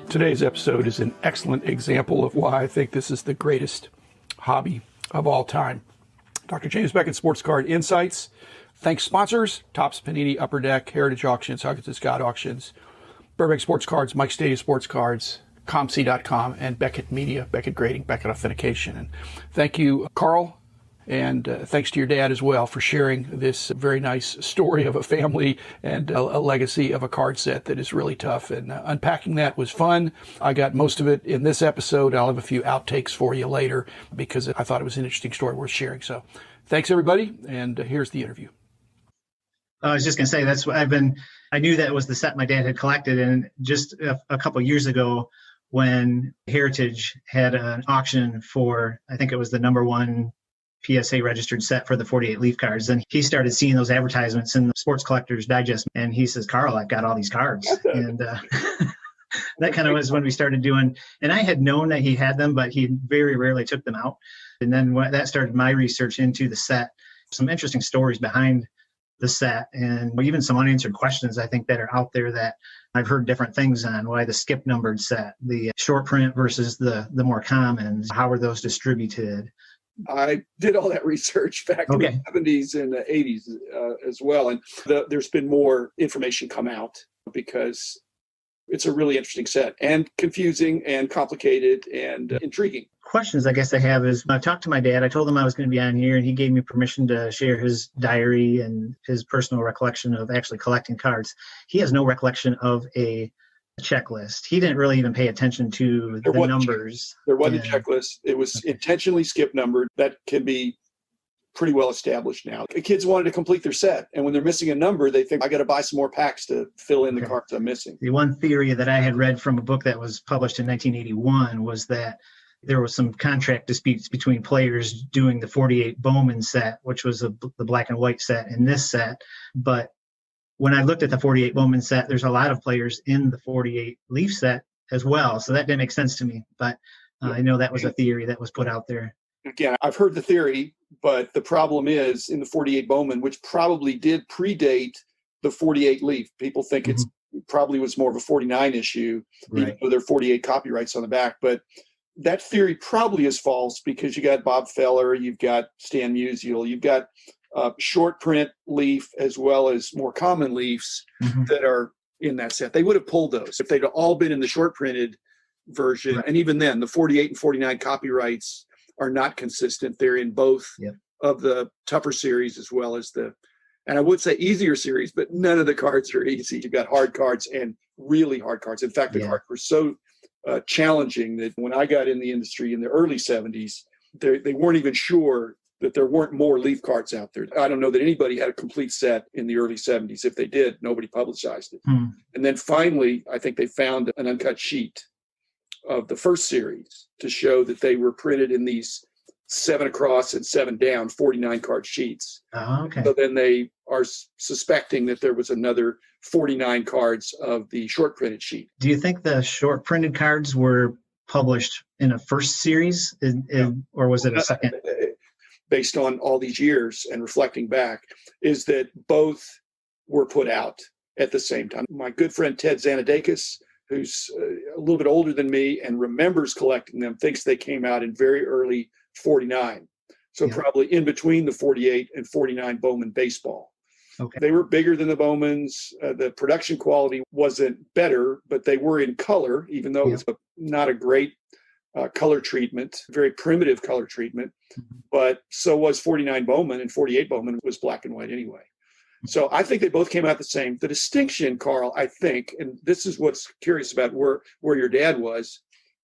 Today's episode is an excellent example of why I think this is the greatest hobby of all time. Dr. James Beckett Sports Card Insights. Thanks sponsors, Topps, Panini, Upper Deck, Heritage Auctions, Huggins & Scott Auctions, Burbank Sports Cards, Mike Stadium Sports Cards, ComC.com, and Beckett Media, Beckett Grading, Beckett Authentication. And thank you, Karl, and thanks to your dad as well for sharing this very nice story of a family and a legacy of a card set that is really tough. And unpacking that was fun. I got most of it in this episode. I'll have a few outtakes for you later because I thought it was an interesting story worth sharing. So thanks, everybody, and here's the interview. I was just going to say that's what I knew that was the set my dad had collected. And just a couple of years ago when Heritage had an auction for, I think it was the number one PSA registered set for the 48 leaf cards. And he started seeing those advertisements in the Sports Collector's Digest. And he says, Karl, I've got all these cards. And that kind of was when we started doing, and I had known that he had them, but he very rarely took them out. And then that started my research into the set, some interesting stories behind the set, and even some unanswered questions I think that are out there that I've heard different things on. Why the skip numbered set, the short print versus the more commons, how are those distributed? I did all that research back in the 70s and the 80s as well. And there's been more information come out because it's a really interesting set and confusing and complicated and intriguing. Questions I guess I have is, I talked to my dad. I told him I was going to be on here, and he gave me permission to share his diary and his personal recollection of actually collecting cards. He has no recollection of a checklist. He didn't really even pay attention to the numbers. There wasn't a checklist. It was intentionally skip numbered. That can be pretty well established now. Kids wanted to complete their set, and when they're missing a number, they think, I got to buy some more packs to fill in the cards I'm missing. The one theory that I had read from a book that was published in 1981 was that there was some contract disputes between players doing the 48 Bowman set, which was the black and white set, and this set. But when I looked at the 48 Bowman set, there's a lot of players in the 48 Leaf set as well. So that didn't make sense to me. But I know that was a theory that was put out there. Again, I've heard the theory, but the problem is in the 48 Bowman, which probably did predate the 48 Leaf. People think it's probably was more of a 49 issue, even though there are 48 copyrights on the back. But that theory probably is false because you got Bob Feller, you've got Stan Musial, you've got short print leaf as well as more common leafs that are in that set. They would have pulled those if they'd all been in the short printed version. And even then, the 48 and 49 copyrights are not consistent. They're in both of the tougher series as well as and I would say easier series, but none of the cards are easy. You've got hard cards and really hard cards. In fact, the cards were so challenging that when I got in the industry in the early 70s, they weren't even sure that there weren't more leaf cards out there. I don't know that anybody had a complete set in the early 70s. If they did, nobody publicized it. And then finally, I think they found an uncut sheet of the first series to show that they were printed in these 7 across and 7 down 49 card sheets. So then they are suspecting that there was another 49 cards of the short printed sheet. Do you think the short printed cards were published in a first series or was it a second? Based on all these years and reflecting back, is that both were put out at the same time. My good friend Ted Zanadakis, who's a little bit older than me and remembers collecting them, thinks they came out in very early 49. So probably in between the 48 and 49 Bowman baseball. They were bigger than the Bowmans. The production quality wasn't better, but they were in color, even though it was not a great color treatment, very primitive color treatment. But so was 49 Bowman, and 48 Bowman was black and white anyway. So I think they both came out the same. The distinction, Karl, I think, and this is what's curious about where your dad was,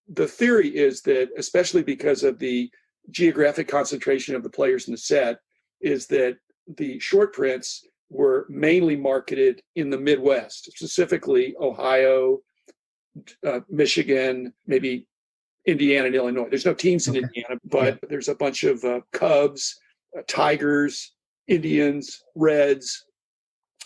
the theory is that, especially because of the geographic concentration of the players in the set, is that the short prints were mainly marketed in the Midwest, specifically Ohio, Michigan, maybe Indiana and Illinois. There's no teams in Indiana, but there's a bunch of Cubs, Tigers, Indians, Reds,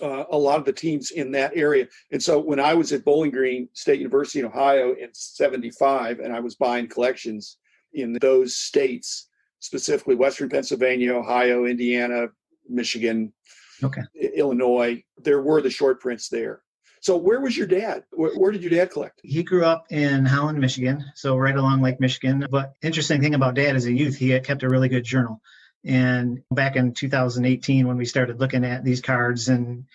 a lot of the teams in that area. And so when I was at Bowling Green State University in Ohio in 75, and I was buying collections in those states, specifically Western Pennsylvania, Ohio, Indiana, Michigan, Illinois, there were the short prints there. So where was your dad? Where did your dad collect? He grew up in Holland, Michigan, so right along Lake Michigan. But interesting thing about Dad as a youth, he had kept a really good journal. And back in 2018, when we started looking at these cards and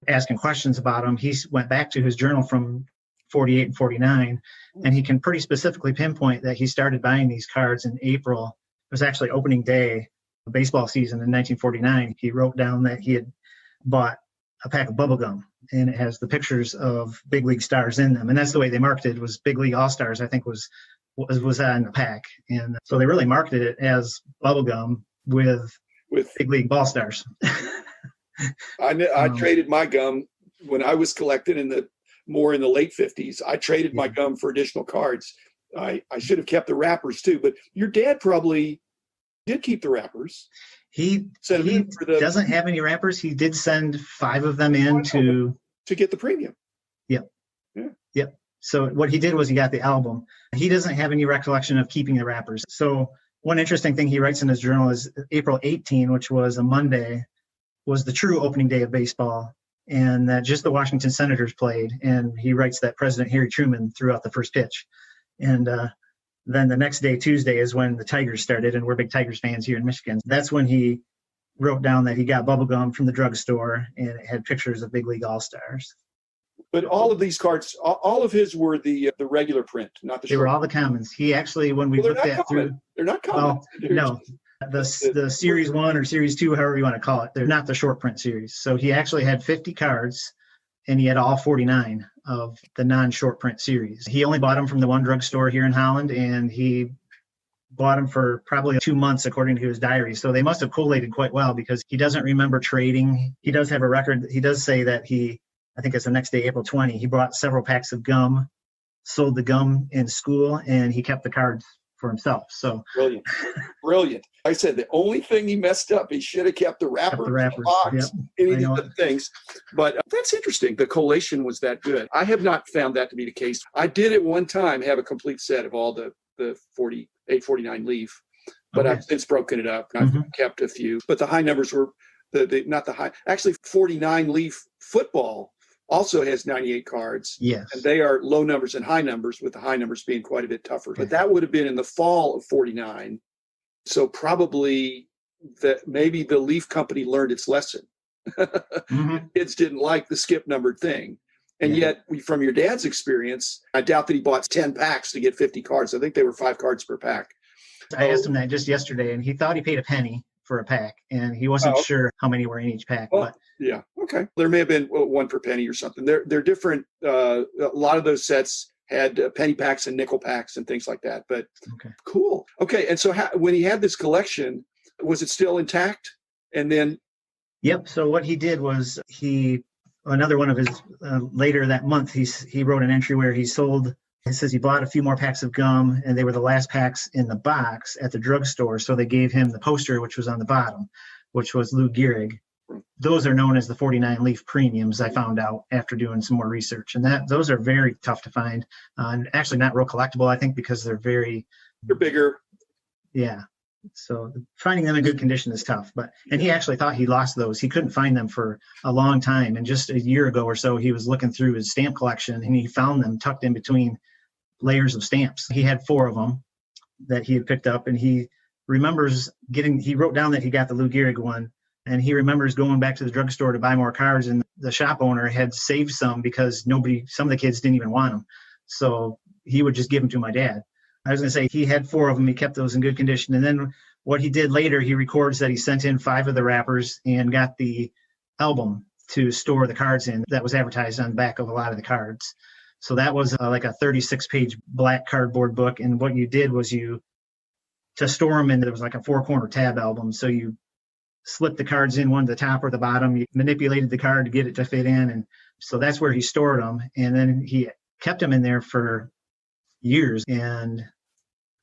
asking questions about them, he went back to his journal from 48 and 49, and he can pretty specifically pinpoint that he started buying these cards in April. It was actually opening day of baseball season in 1949. He wrote down that he had bought a pack of bubble gum, and it has the pictures of big league stars in them. And that's the way they marketed it, was big league all-stars, I think was on the pack. And so they really marketed it as bubble gum with big league ball stars. I traded my gum when I was collecting in the late 50s. I traded my gum for additional cards. I should have kept the wrappers too, but your dad probably did keep the wrappers. He doesn't have any wrappers. He did send 5 of them in to get the premium. Yep. Yeah. Yep. So what he did was he got the album. He doesn't have any recollection of keeping the wrappers. So one interesting thing he writes in his journal is April 18, which was a Monday, was the true opening day of baseball, and that just the Washington Senators played. And he writes that President Harry Truman threw out the first pitch. And then the next day, Tuesday, is when the Tigers started, and we're big Tigers fans here in Michigan. That's when he wrote down that he got bubble gum from the drugstore, and it had pictures of big league all-stars. But all of these cards, all of his were the regular print, not the short. They were all the commons. He actually, when we looked at through, they're not common. No, the Series 1 or Series 2, however you want to call it, they're not the short print series. So he actually had 50 cards, and he had all 49 of the non-short print series. He only bought them from the one drugstore here in Holland, and he bought them for probably 2 months, according to his diary. So they must have collated quite well, because he doesn't remember trading. He does have a record. He does say that I think it's the next day, April 20, he bought several packs of gum, sold the gum in school, and he kept the cards for himself. So brilliant. I said the only thing he messed up, he should have kept the wrapper, the box, any of the things. But that's interesting. The collation was that good. I have not found that to be the case. I did at one time have a complete set of all the 48, 49 leaf, but I've since broken it up. I've kept a few, but the high numbers were not the high. Actually, 49 leaf football also has 98 cards. Yes. And they are low numbers and high numbers, with the high numbers being quite a bit tougher. But that would have been in the fall of 49. So probably maybe the Leaf Company learned its lesson. Kids didn't like the skip numbered thing. And yet, from your dad's experience, I doubt that he bought 10 packs to get 50 cards. I think they were 5 cards per pack. I asked him that just yesterday, and he thought he paid a penny for a pack, and he wasn't sure how many were in each pack. Well, yeah, okay. There may have been 1 per penny or something. They're different. A lot of those sets had penny packs and nickel packs and things like that. But cool. Okay, and so when he had this collection, was it still intact? And then, yep. So what he did was another one of his later that month, he wrote an entry where he sold. He says he bought a few more packs of gum, and they were the last packs in the box at the drugstore. So they gave him the poster, which was on the bottom, which was Lou Gehrig. Those are known as the 49 leaf premiums, I found out after doing some more research. And those are very tough to find. And actually not real collectible, I think, because they're bigger. Yeah. So finding them in good condition is tough. And he actually thought he lost those. He couldn't find them for a long time. And just a year ago or so, he was looking through his stamp collection, and he found them tucked in between layers of stamps. He had 4 of them that he had picked up, and he remembers he wrote down that he got the Lou Gehrig one, and he remembers going back to the drugstore to buy more cards, and the shop owner had saved some because some of the kids didn't even want them. So he would just give them to my dad. I was going to say he had 4 of them. He kept those in good condition. And then what he did later, he records that he sent in 5 of the wrappers and got the album to store the cards in that was advertised on the back of a lot of the cards. So that was like a 36-page black cardboard book. And what you did was to store them in, there was like a 4-corner tab album. So you slipped the cards in one to the top or the bottom. You manipulated the card to get it to fit in. And so that's where he stored them. And then he kept them in there for years. And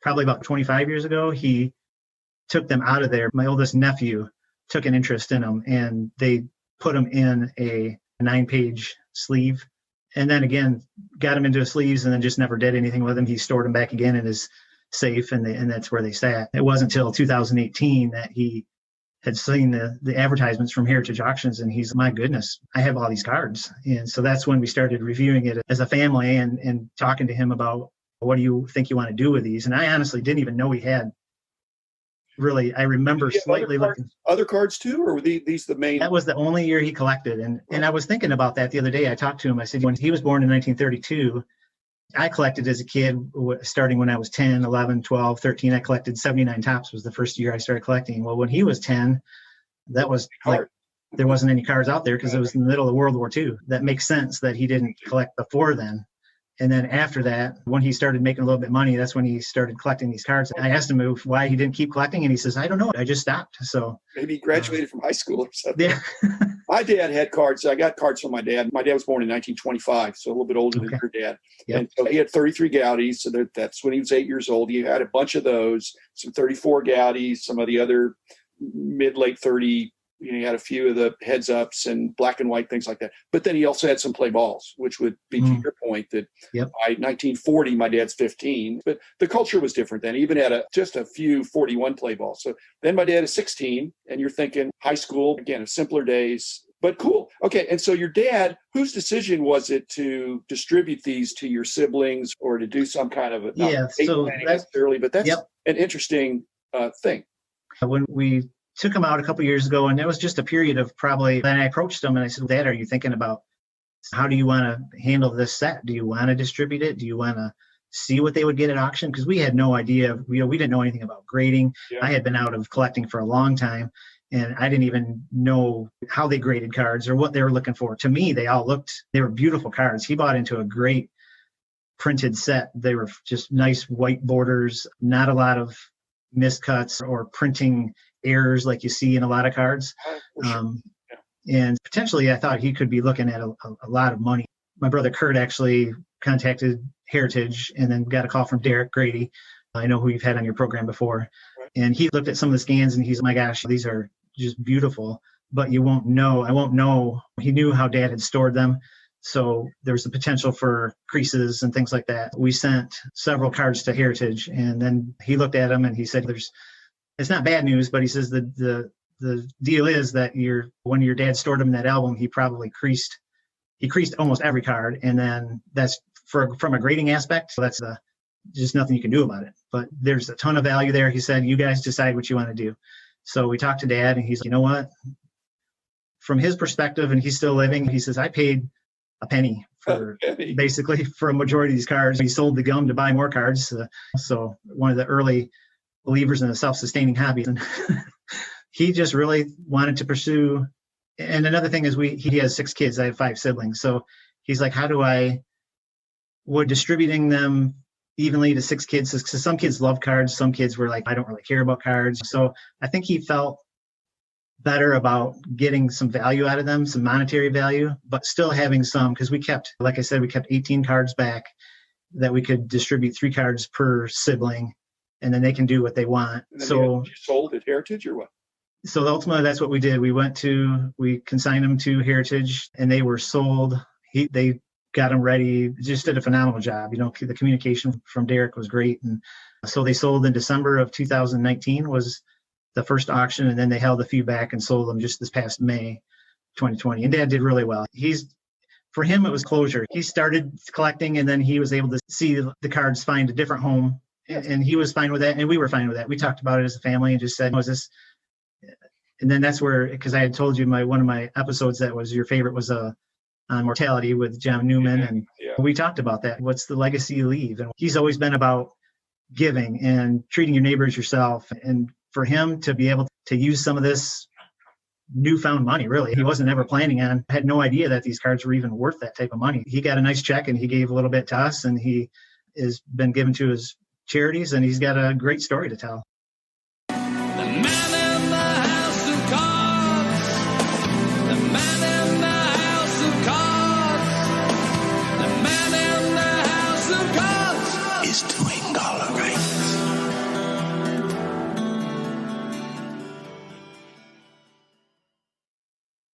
probably about 25 years ago, he took them out of there. My oldest nephew took an interest in them, and they put them in a 9-page sleeve. And then again, got them into his sleeves and then just never did anything with them. He stored them back again in his safe, and that's where they sat. It wasn't until 2018 that he had seen the advertisements from Heritage Auctions, and he's, my goodness, I have all these cards. And so that's when we started reviewing it as a family and talking to him about, what do you think you want to do with these? And I honestly didn't even know he had really, I remember slightly looking. Other cards too, or were these the main? That was the only year he collected. And I was thinking about that the other day. I talked to him. I said, when he was born in 1932, I collected as a kid, starting when I was 10, 11, 12, 13. I collected 79 tops was the first year I started collecting. Well, when he was 10, that was like, there wasn't any cards out there because it was in the middle of World War II. That makes sense that he didn't collect before then. And then after that, when he started making a little bit of money, that's when he started collecting these cards. I asked him why he didn't keep collecting, and he says, I don't know. I just stopped. So maybe he graduated from high school or something. Yeah. My dad had cards. I got cards from my dad. My dad was born in 1925, so a little bit older than your dad. Yep. And so he had 33 Gaudis, so that's when he was 8 years old. He had a bunch of those, some 34 Gaudis, some of the other mid-late 30. He had a few of the heads ups and black and white things like that. But then he also had some play balls, which would be to your point that by 1940, my dad's 15. But the culture was different then. He even had just a few 41 play balls. So then my dad is 16, and you're thinking high school, again, simpler days, but cool. Okay, and so your dad, whose decision was it to distribute these to your siblings or to do some kind of necessarily, but that's an interesting thing. When we took him out a couple of years ago, and it was just a period of probably, and I approached him and I said, Dad, are you thinking about how do you want to handle this set? Do you want to distribute it? Do you want to see what they would get at auction? Because we had no idea. We didn't know anything about grading. Yeah. I had been out of collecting for a long time, and I didn't even know how they graded cards or what they were looking for. To me, they were beautiful cards. He bought into a great printed set. They were just nice white borders, not a lot of miscuts or printing errors like you see in a lot of cards. And potentially I thought he could be looking at a lot of money. My brother Kurt actually contacted Heritage and then got a call from Derek Grady. I know who you've had on your program before. And he looked at some of the scans and he's, my gosh, these are just beautiful, but I won't know. He knew how Dad had stored them. So there's the potential for creases and things like that. We sent several cards to Heritage, and then he looked at them and he said, it's not bad news, but he says the deal is that when your dad stored them in that album, he probably creased almost every card. And then that's from a grading aspect. So that's just nothing you can do about it, but there's a ton of value there. He said, you guys decide what you want to do. So we talked to Dad and he's like, you know what, from his perspective, and he's still living, he says, I paid a penny basically for a majority of these cards. He sold the gum to buy more cards. So one of the early believers in a self-sustaining hobby. And he just really wanted to pursue. And another thing is he has 6 kids. I have 5 siblings. So he's like, would distributing them evenly to 6 kids? So some kids love cards. Some kids were like, I don't really care about cards. So I think he felt better about getting some value out of them, some monetary value, but still having some, because like I said, we kept 18 cards back that we could distribute 3 cards per sibling, and then they can do what they want. So you sold at Heritage or what? So ultimately, that's what we did. We consigned them to Heritage, and they were sold. They got them ready, just did a phenomenal job. The communication from Derek was great. And so they sold in December of 2019 was the first auction, and then they held a few back and sold them just this past May 2020. And Dad did really well. For him, it was closure. He started collecting, and then he was able to see the cards find a different home, and he was fine with that, and we were fine with that. We talked about it as a family and just said, was this? And then that's where, because I had told you one of my episodes that was your favorite was on mortality with John Newman, and we talked about that. What's the legacy you leave? And he's always been about giving and treating your neighbors yourself. And for him to be able to use some of this newfound money, really, he wasn't ever had no idea that these cards were even worth that type of money. He got a nice check and he gave a little bit to us, and he has been given to his charities, and he's got a great story to tell.